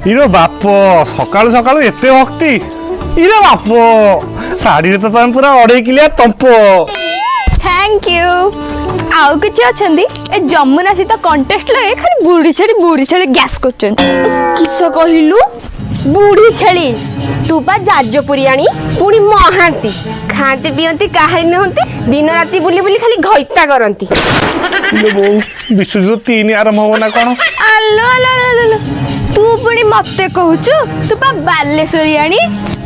इरो बाप सकाळु सकाळु एते भक्ति इरो बाप साड़ी रे तो तुम पूरा 2.5 किलो तंप। Thank you. आउ किछि अछंदी ए जमुना सीता कंटेस्ट लगे खाली बुढ़ी छेड़ी गैस करछन। किस कहिलु बूढ़ी छेली तू बा जाजपुरियाणी पुणी महांती खाते पियंती काहे नहंती दिन राती बुली बुली खाली घइता करंती। इलो बो विश्वजुद्ध 3 आरंभ हो ना कोन। आलो आलो आलो तू पुणी मते कहूचु तू बा बालेश्वरियाणी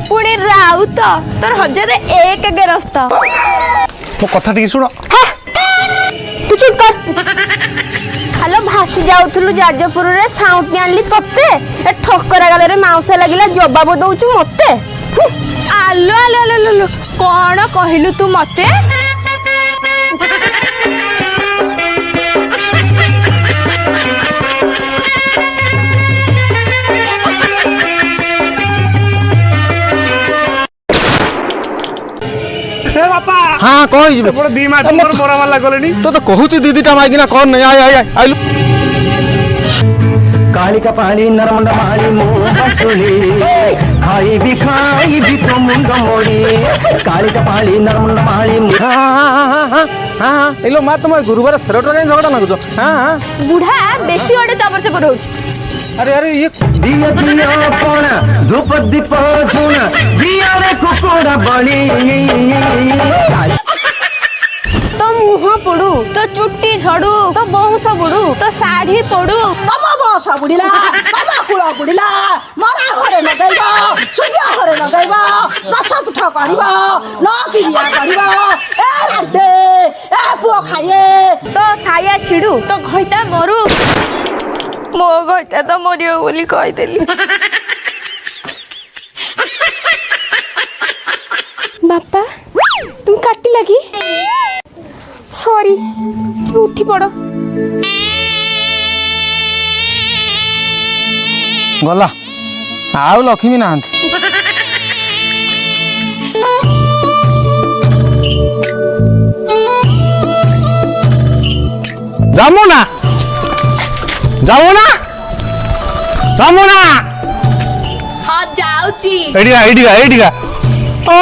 पुणी राउत तोर 1001 के रास्ता। मो कथा ठीक सुनो। तू चुप कर। हेलो भासी जाउथलु जाजपुर रे साउटी आनली तत्ते ए ठक्करा गाले रे माउसा लागिला जवाब दउचु मते। आलो आलो आलो कोन कहिलु तू मते? हाँ कहि जे बड़ दी माठ मोर मोरा वाला गलेनी तो कहूची दीदीटा मागिना कौन नहीं आय आय आइलु कालिका पाली नरमुंड माली मुंबसुली खाई भी तो मुंड मोड़ी कालिका पाली नरमुंड माली हाँ इलो मा तुम गुरुवार सेरोटा कहीं झगड़ा ना कुछ हाँ बुढ़ा बेसी ओडे चबर चबर होउछ। अरे ये दिया दिया कोना धूप दीप झुना दिया रे कुकुड़ा बड़ी तो मुह पड़ू तो चुट्टी झड़ू तो बंश बुड़ू तो साड़ी पड़ू तम बस बुढ़िला तम कुल बुढ़िला मरा घरे लगैब सूर्य घरे लगैब गछ तुठ करब न क्रिया करब ए राधे ए पुओ खाइए तो साया छिड़ू तो घइता मरू मो घइता तो मरियो बोली कहि देली। बापा तुम काटी लगी सॉरी उठी पड़ो। गला आउ लक्ष्मी नाहंती जामुना जामुना जामुना हां जाउची एडिगा ओ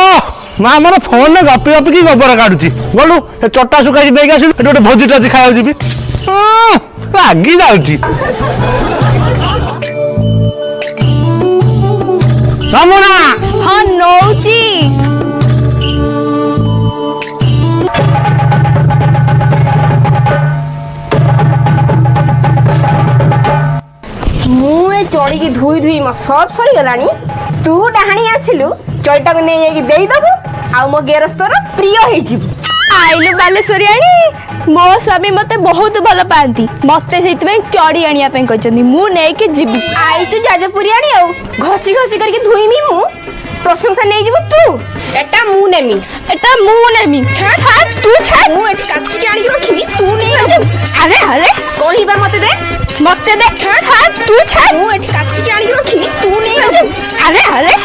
मां मोर फोन में गपी गपी की गोबर काढुची बोलू ए चट्टा सुकाई देई आसी एटे गोटे भोजी टाजी खाया जीबी रागी जाउची। जामुना हाँ नौची मुए चढ़ी की धुई धुई मो सब सरी गलानी तू डाहाणी आसिलु चईटा को नै जाई देई दबु आ मो गेरस्तोर प्रिय होई जिवु। आइलु बालेश्वरियाणी मो स्वामी मते बहुत भल पाती मते सेति में चढ़ी आनिया पे कहचंदी मु नै के जीबी। आई तू जाजपुरियाणी आ घसी घसी करके धुईमी मु प्रशंसा नै जिवु तू एटा मु नेमी हां तू छाड़ मु एठी काची के आनी रखिमी तू नै अरे अरे कहिबा मते दे हां तू छाड़ मु एठी काची के आनी रखिमी तू नै अरे अरे